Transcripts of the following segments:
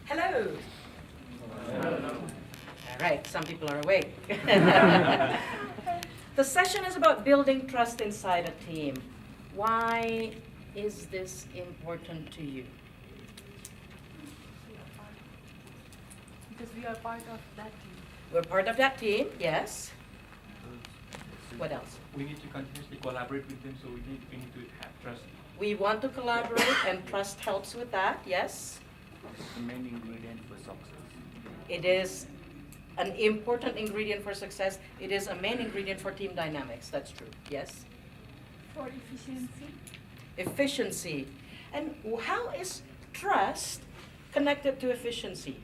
Hello. All right, some people are awake. The session is about building trust inside a team. Why is this important to you? Because we are part of that team. We're part of that team, yes. What else? We need to continuously collaborate with them, so we need to have trust. We want to collaborate, and trust helps with that, yes. It's the main ingredient for success. It is an important ingredient for success. It is a main ingredient for team dynamics, that's true, yes. For efficiency. Efficiency. And how is trust connected to efficiency?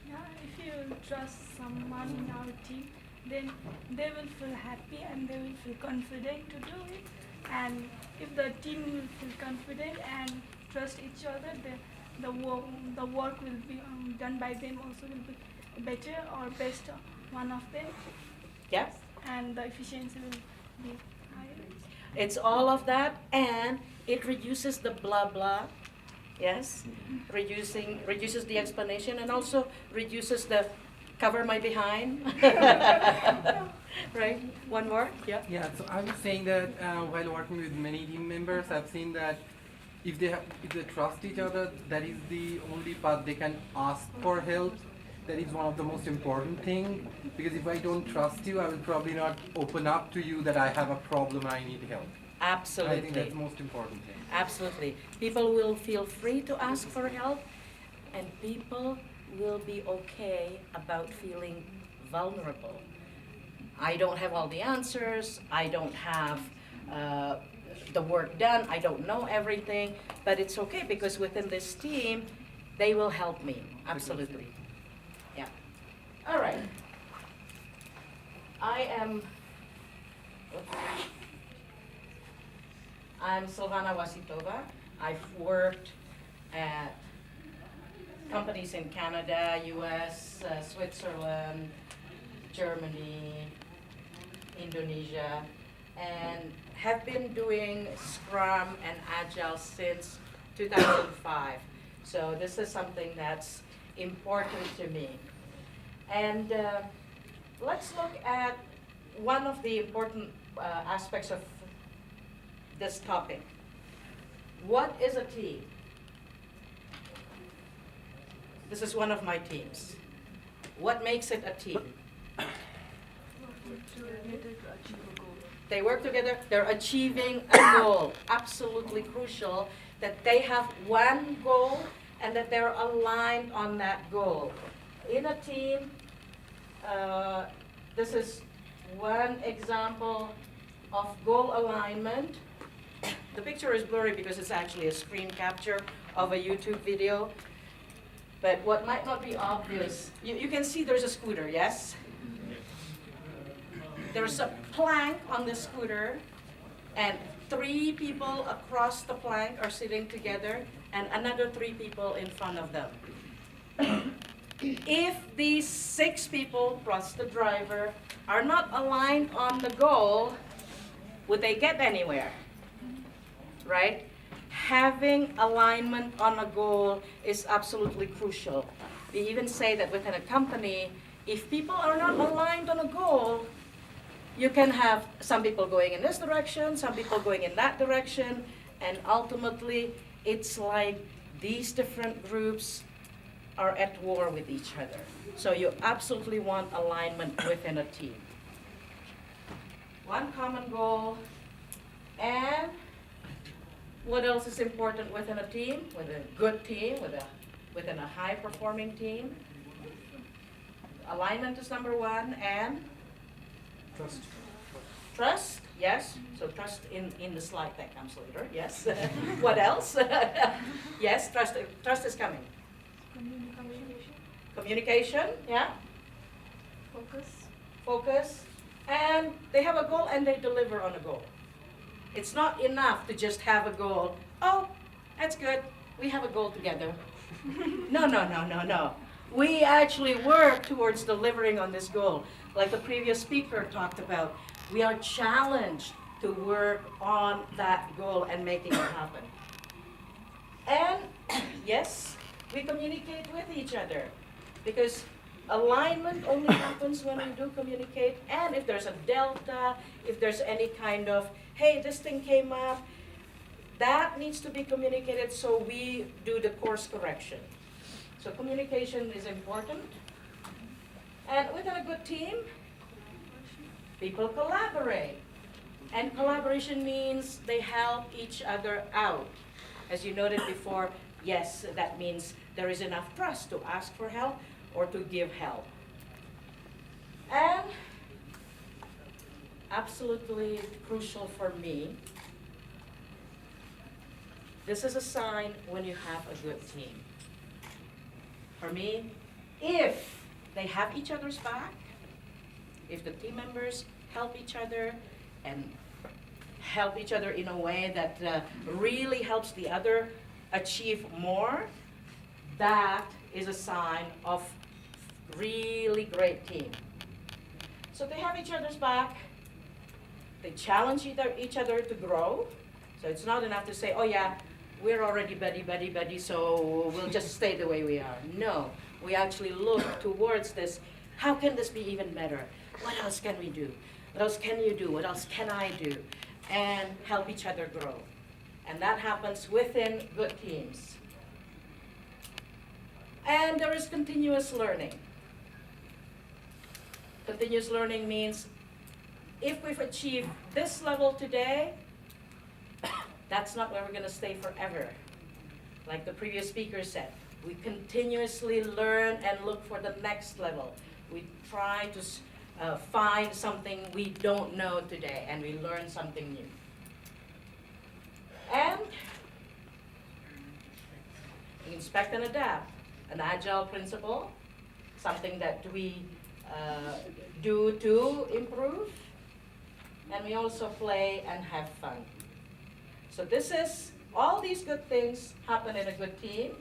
Yeah, if you trust someone in our team, then they will feel happy and they will feel confident to do it. And if the team will feel confident and trust each other, the work will be done by them also will be better or best one of them. Yeah? And the efficiency will be higher. It's all of that, and it reduces the blah blah, yes? Reduces the explanation, and also reduces the cover my behind. Right? One more? Yeah? Yeah, so I was saying that while working with many team members, I've seen that if they trust each other, that is the only path they can ask for help. That is one of the most important thing, because if I don't trust you, I will probably not open up to you that I have a problem, I need help. Absolutely. I think that's the most important thing. Absolutely. People will feel free to ask for help, and people will be okay about feeling vulnerable. I don't have all the answers, I don't have the work done, I don't know everything, but it's okay because within this team, they will help me. Absolutely. Yeah. All right. I'm Silvana Wositova. I've worked at companies in Canada, US, Switzerland, Germany, Indonesia, and have been doing Scrum and Agile since 2005. So this is something that's important to me. And let's look at one of the important aspects of this topic. What is a team? This is one of my teams. What makes it a team? They work together, they're achieving a goal. Absolutely crucial that they have one goal and that they're aligned on that goal. In a team, this is one example of goal alignment. The picture is blurry because it's actually a screen capture of a YouTube video. But what might not be obvious, you can see there's a scooter, yes? There's a plank on the scooter, and 3 people across the plank are sitting together, and another 3 people in front of them. If these 6 people, plus the driver, are not aligned on the goal, would they get anywhere? Right? Having alignment on a goal is absolutely crucial. We even say that within a company, if people are not aligned on a goal, you can have some people going in this direction, some people going in that direction, and ultimately it's like these different groups are at war with each other. So you absolutely want alignment within a team. One common goal, and what else is important within a team, with a good team, within a high-performing team? Alignment is number 1, and? Trust. Trust, yes. So trust in the slide that comes later, yes. What else? Yes, trust is coming. Communication, yeah. Focus. And they have a goal and they deliver on a goal. It's not enough to just have a goal. Oh, that's good. We have a goal together. No. We actually work towards delivering on this goal. Like the previous speaker talked about, we are challenged to work on that goal and making it happen. And yes, we communicate with each other. Because alignment only happens when we do communicate, and if there's a delta, if there's any kind of, hey, this thing came up, that needs to be communicated so we do the course correction. So communication is important. And within a good team, people collaborate. And collaboration means they help each other out. As you noted before, yes, that means there is enough trust to ask for help or to give help. And absolutely crucial for me, this is a sign when you have a good team. For me, if they have each other's back, if the team members help each other and help each other in a way that really helps the other achieve more, that is a sign of really great team. So they have each other's back, they challenge each other to grow. So it's not enough to say, oh yeah, we're already buddy, so we'll just stay the way we are. No, we actually look towards this. How can this be even better? What else can we do? What else can you do? What else can I do? And help each other grow. And that happens within good teams. And there is continuous learning. Continuous learning means if we've achieved this level today, that's not where we're going to stay forever. Like the previous speaker said, we continuously learn and look for the next level. We try to find something we don't know today, and we learn something new. And we inspect and adapt. An Agile principle, something that we do to improve, and we also play and have fun. So this is, all these good things happen in a good team,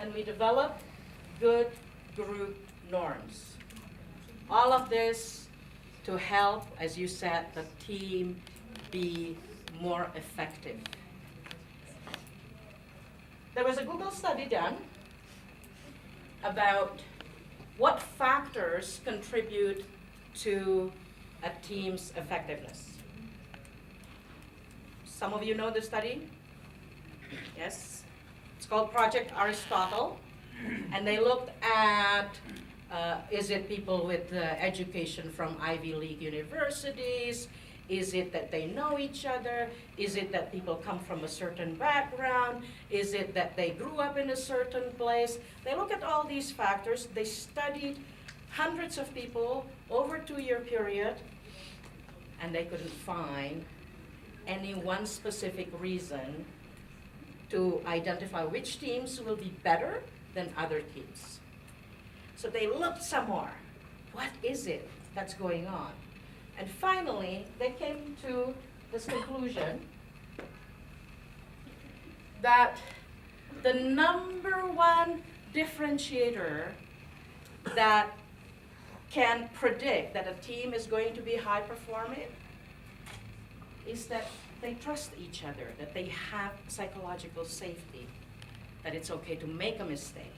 and we develop good group norms. All of this to help, as you said, the team be more effective. There was a Google study done about what factors contribute to a team's effectiveness. Some of you know the study? Yes? It's called Project Aristotle. And they looked at, is it people with education from Ivy League universities? Is it that they know each other? Is it that people come from a certain background? Is it that they grew up in a certain place? They look at all these factors. They studied hundreds of people over a 2-year period, and they couldn't find any one specific reason to identify which teams will be better than other teams. So they looked some more. What is it that's going on? And finally, they came to this conclusion that the number one differentiator that can predict that a team is going to be high performing is that they trust each other, that they have psychological safety, that it's okay to make a mistake,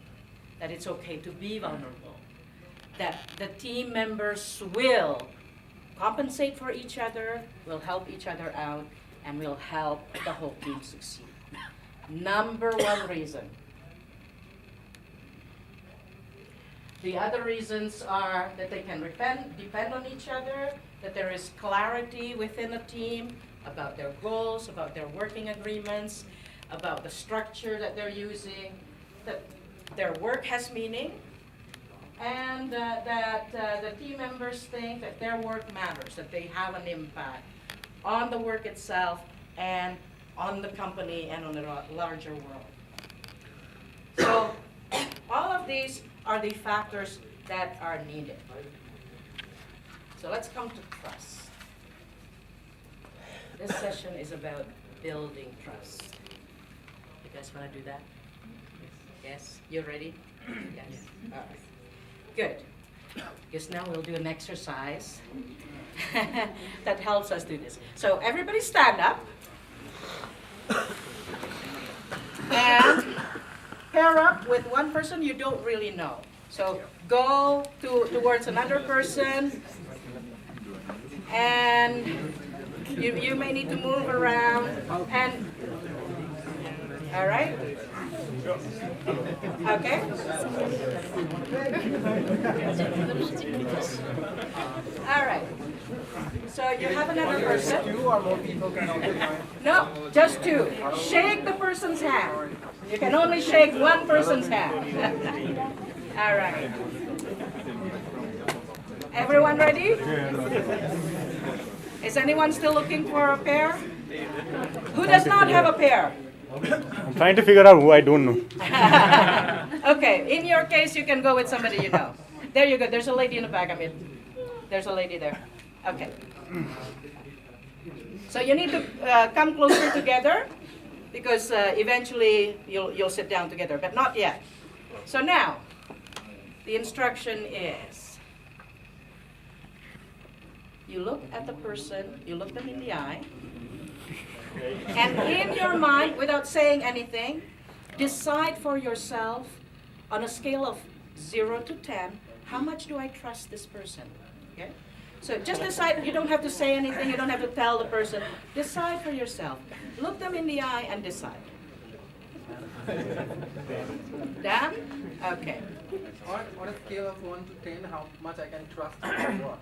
that it's okay to be vulnerable, that the team members will compensate for each other, will help each other out, and will help the whole team succeed. Number one reason. The other reasons are that they can depend on each other, that there is clarity within a team about their goals, about their working agreements, about the structure that they're using, that their work has meaning, and that the team members think that their work matters, that they have an impact on the work itself and on the company and on the larger world. So all of these are the factors that are needed. So let's come to trust. This session is about building trust. You guys want to do that? Yes? You ready? Yes. All right. Good. Because now we'll do an exercise that helps us do this. So everybody stand up. And pair up with one person you don't really know. So go towards another person, and you may need to move around. And all right. Okay. All right. So you have another person. Two or more people can also join. No, just two. Shake the person's hand. You can only shake one person's hand. All right. Everyone ready? Is anyone still looking for a pair? Who does not have a pair? I'm trying to figure out who I don't know. Okay, in your case, you can go with somebody you know. There you go. There's a lady in the back. I mean, there's a lady there. Okay. So you need to come closer together, because eventually you'll sit down together, but not yet. So now, the instruction is, you look at the person, you look them in the eye, and in your mind, without saying anything, decide for yourself on a scale of 0 to 10, how much do I trust this person? Okay? So just decide. You don't have to say anything. You don't have to tell the person. Decide for yourself. Look them in the eye and decide. Done? Okay. On a scale of 1 to 10, how much I can trust or what?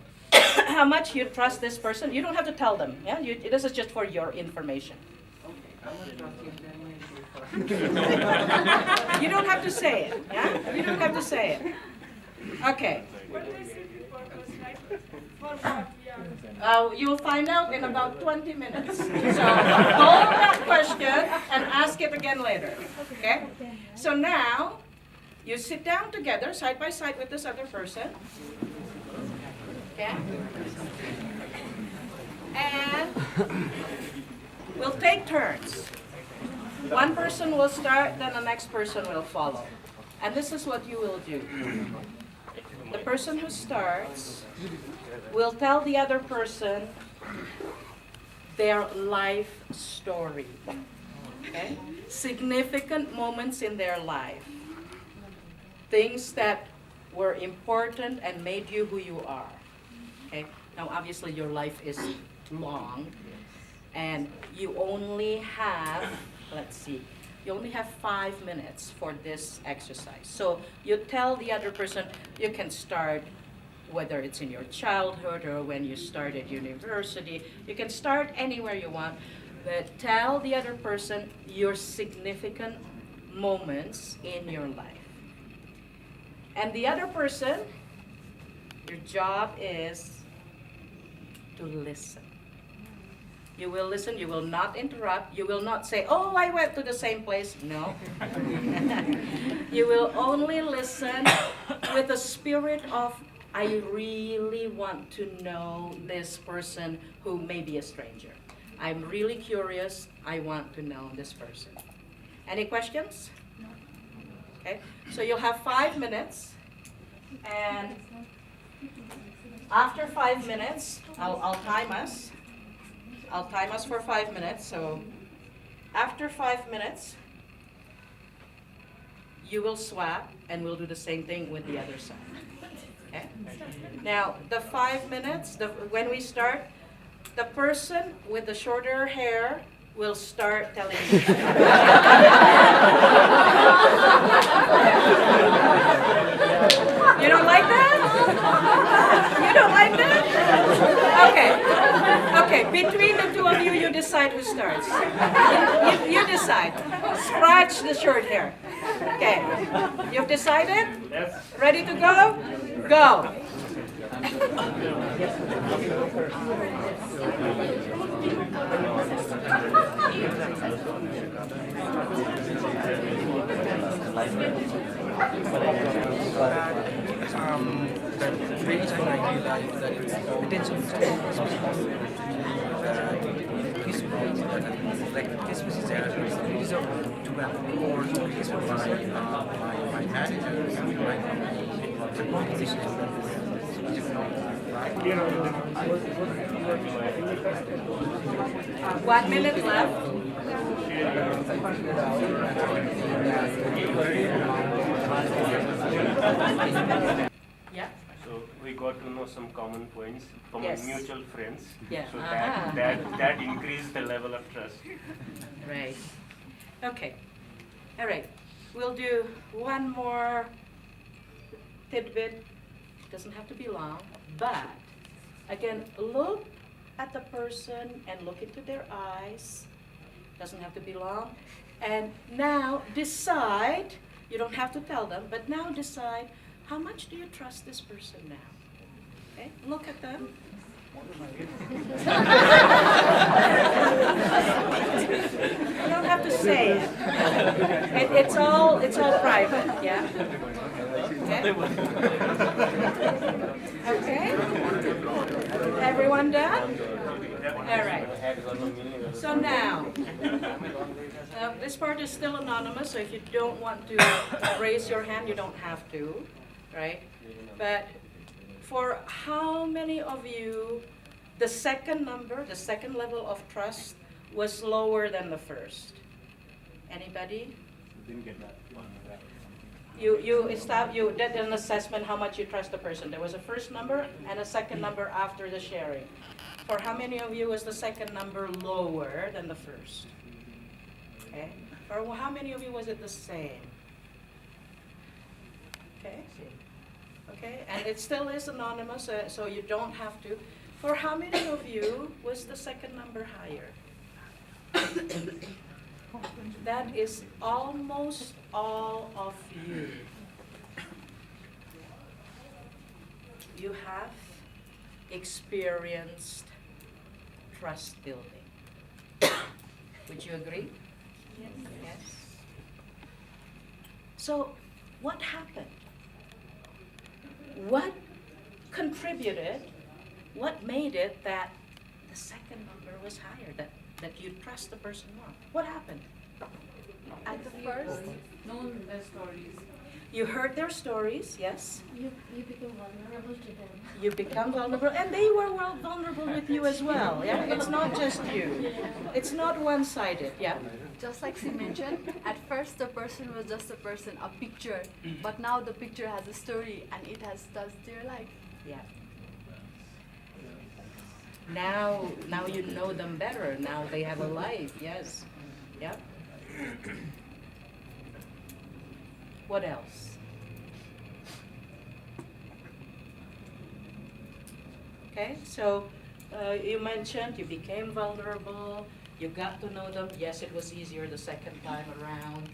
How much you trust this person? You don't have to tell them. Yeah. This is just for your information. Okay, I'm not trusting them. You don't have to say it. Yeah. You don't have to say it. Okay. What is the purpose, right? For what we are. You'll find out in about 20 minutes. So hold that question and ask it again later. Okay? So now, you sit down together, side by side with this other person. Okay? And we'll take turns. One person will start, then the next person will follow. And this is what you will do. The person who starts will tell the other person their life story. Okay? Significant moments in their life. Things that were important and made you who you are. Okay? Now obviously your life is long, and you only have, let's see, you only have 5 minutes for this exercise. So you tell the other person, you can start whether it's in your childhood or when you started university. You can start anywhere you want, but tell the other person your significant moments in your life. And the other person, your job is to listen. You will listen, you will not interrupt, you will not say, oh, I went to the same place. No. You will only listen with a spirit of, I really want to know this person who may be a stranger. I'm really curious, I want to know this person. Any questions? Okay, so you'll have 5 minutes, and after 5 minutes, I'll time us. I'll time us for 5 minutes. So after 5 minutes, you will swap, and we'll do the same thing with the other side. Okay? Now, the 5 minutes, when we start, the person with the shorter hair will start telling you. You don't like that? You don't like that? Okay, between the two of you, you decide who starts. You decide. Scratch the short hair. Okay, you've decided? Ready to go? Go. The reason I realized that it's attention like Christmas is there. It is to have more space for my managers, my the competition is not 1 minute left. Yeah. So we got to know some common points from Yes. our mutual friends. Yeah. So Uh-huh. that increased the level of trust. Right. Okay. All right. We'll do one more tidbit. Doesn't have to be long, but again, look at the person and look into their eyes. Doesn't have to be long. And now decide, you don't have to tell them, but now decide, how much do you trust this person now? Okay? Look at them. You don't have to say it. It's all private, yeah? Okay? Okay? Everyone done? All right. So now, this part is still anonymous, so if you don't want to raise your hand, you don't have to, right? But for how many of you, the second number, the second level of trust was lower than the first? Anybody? Didn't get that one. You did an assessment how much you trust the person. There was a first number and a second number after the sharing. For how many of you was the second number lower than the first? Okay. For how many of you was it the same? Okay. Okay, and it still is anonymous, so you don't have to. For how many of you was the second number higher? That is almost all of you. You have experienced trust building. Would you agree? Yes. Yes. So, what happened? What contributed, what made it that the second number was higher, that you trust the person more? What happened? At the first, known their stories. You heard their stories, yes? you become vulnerable to them. You become vulnerable, and they were vulnerable with you as well, yeah? It's not just you. It's not one-sided, yeah? Just like she mentioned, at first the person was just a person, a picture, but now the picture has a story and it has touched their life. Yeah. Now you know them better. Now they have a life, yes. Yeah. What else? Okay, so you mentioned you became vulnerable, you got to know them. Yes, it was easier the second time around.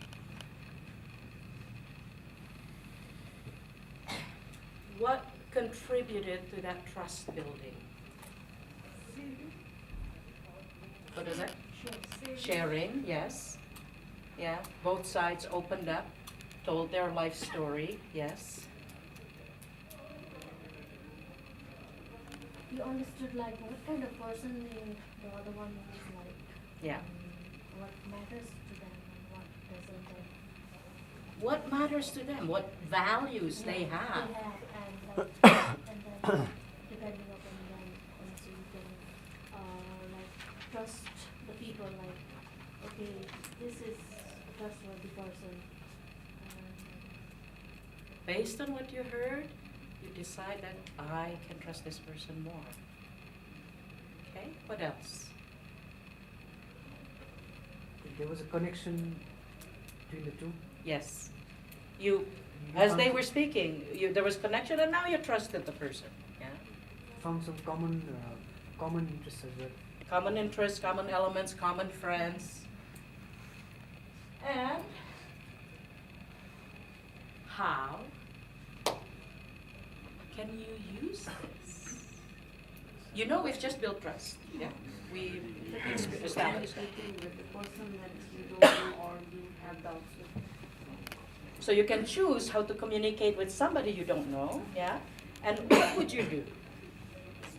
What contributed to that trust building? What is it? Sharing, yes. Yeah, both sides opened up, told their life story, yes. You understood like what kind of person the other one is like. Yeah. What matters to them and what doesn't. What matters to them? What values they have? They have and then depending upon them, also you can like trust the people. Like, okay, this is a trustworthy person. Based on what you heard, you decide that I can trust this person more. Okay, what else? There was a connection between the two. Yes. As they were speaking, there was connection, and now you trusted the person. Yeah. Found some common interests as well. Common interests, common elements, common friends. And how can you use this? You know, we've just built trust. Yeah. We established that. With the person that you don't know or you have doubts with. So you can choose how to communicate with somebody you don't know, yeah? And what would you do?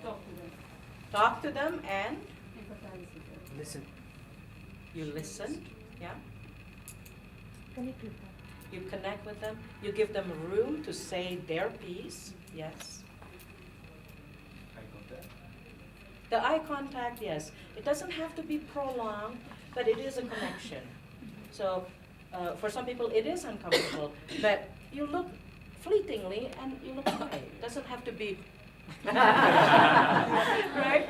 Talk to them. Talk to them and Empathize with them. Listen. you listen, yeah? Connect with them. You connect with them, you give them room to say their piece, yes? I got that. The eye contact, yes. It doesn't have to be prolonged, but it is a connection. So For some people, it is uncomfortable that you look fleetingly and you look away. It doesn't have to be right.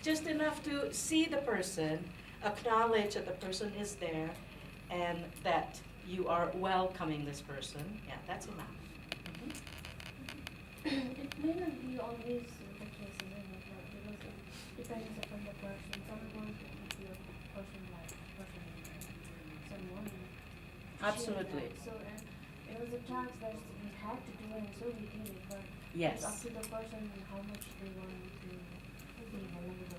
Just enough to see the person, acknowledge that the person is there, and that you are welcoming this person. Yeah, that's enough. It may not be always the case, isn't it? Like, because it depends upon the person. Someone wants to keep your person like someone. Absolutely. So and it was a chance that we had to do it, and so we did it. But Yes. it's up to the person and how much they want to be vulnerable.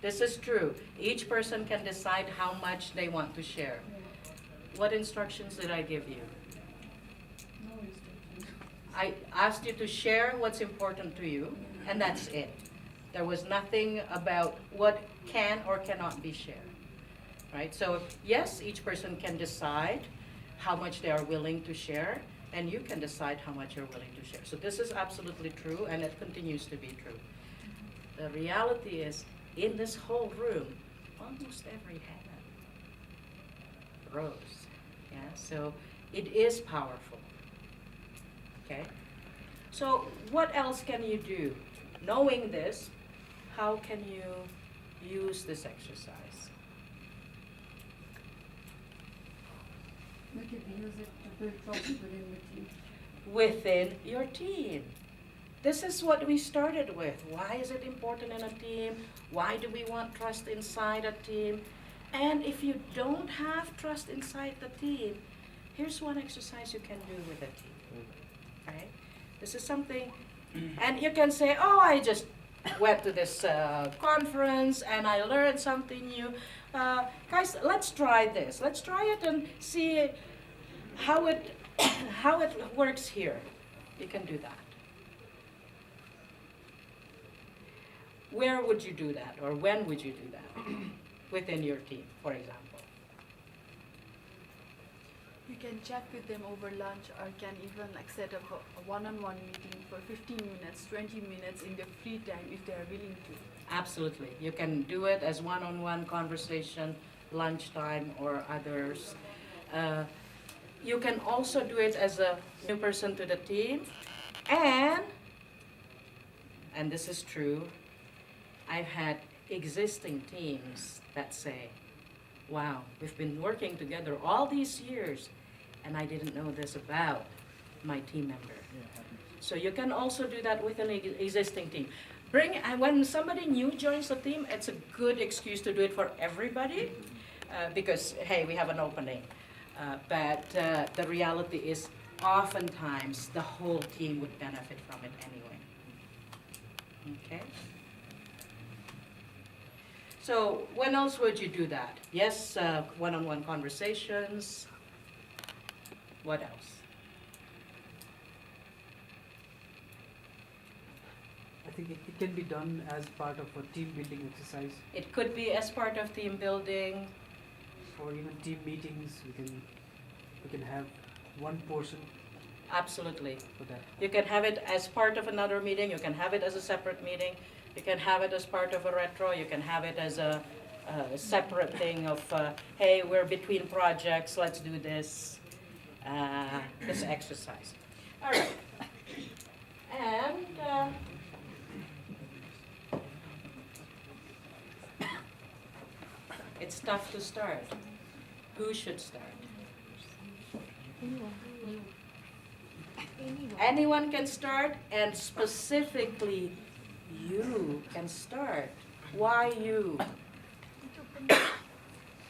This is true. Each person can decide how much they want to share. Yeah. What instructions did I give you? No restrictions. I asked you to share what's important to you, and that's it. There was nothing about what can or cannot be shared, right? So yes, each person can decide how much they are willing to share, and you can decide how much you're willing to share. So this is absolutely true, and it continues to be true. The reality is, in this whole room, almost every hand rose. Yeah, so it is powerful. Okay? So what else can you do? Knowing this, how can you use this exercise? We could use it to build trust within the team. Within your team. This is what we started with. Why is it important in a team? Why do we want trust inside a team? And if you don't have trust inside the team, here's one exercise you can do with a team. Right? This is something, and you can say, oh, I just went to this conference and I learned something new. Guys, let's try this. Let's try it and see how it how it works here. You can do that. Where would you do that, or when would you do that within your team, for example? You can chat with them over lunch, or can even like set up a one-on-one meeting for 15 minutes, 20 minutes in their free time if they are willing to. Absolutely. You can do it as one-on-one conversation, lunchtime, or others. You can also do it as a new person to the team. And this is true, I've had existing teams that say, wow, we've been working together all these years, and I didn't know this about my team member. So you can also do that with an existing team. When somebody new joins the team, it's a good excuse to do it for everybody, because, hey, we have an opening. But the reality is, oftentimes, the whole team would benefit from it anyway. Okay? So when else would you do that? Yes, one-on-one conversations. What else? I think it can be done as part of a team building exercise, It could be as part of team building. or even team meetings. We can have one person Absolutely. for that. You can have it as part of another meeting. You can have it as a separate meeting. You can have it as part of a retro. You can have it as a separate thing of, hey, we're between projects. Let's do this exercise. All right. And it's tough to start. Who should start? Anyone can start, and specifically, you can start. Why you?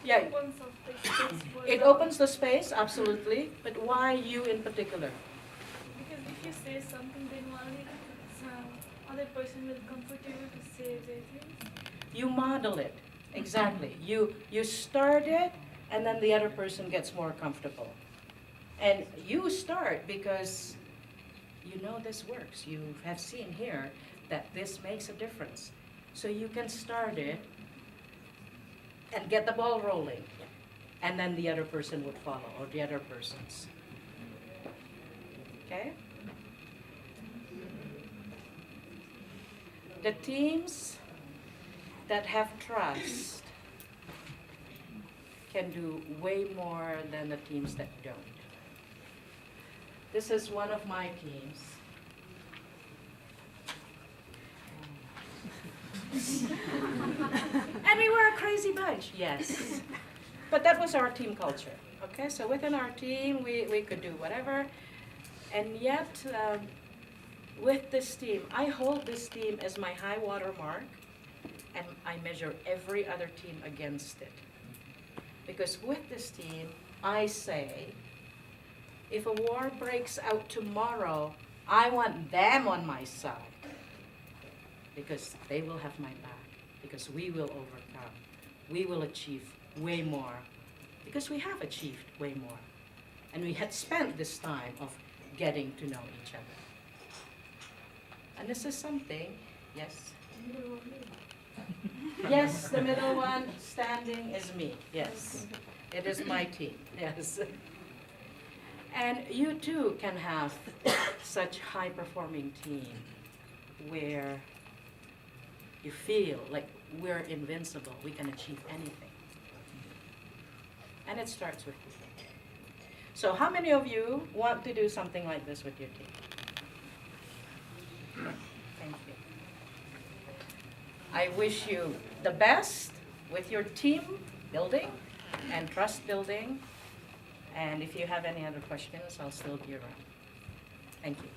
Yeah, Opens up the space for it the- opens the space, absolutely, but why you in particular? Because if you say something, then only some other person will comfortable to say their things. You model it, exactly. You start it, and then the other person gets more comfortable. And you start because you know this works. You have seen here that this makes a difference. So you can start it and get the ball rolling. And then the other person would follow, or the other persons. Okay? The teams that have trust can do way more than the teams that don't. This is one of my teams. And we were a crazy bunch, yes. But that was our team culture, okay? So within our team, we could do whatever. And yet, with this team, I hold this team as my high water mark, and I measure every other team against it. Because with this team, I say, if a war breaks out tomorrow, I want them on my side. Because they will have my back. Because we will overcome. We will achieve way more. Because we have achieved way more. And we had spent this time of getting to know each other. And this is something, yes? Yes, the middle one standing is me, yes. It is my team, yes. And you too can have such high-performing team where you feel like we're invincible, we can achieve anything. And it starts with you. So how many of you want to do something like this with your team? Thank you. I wish you the best with your team building and trust building. And if you have any other questions, I'll still be around. Thank you.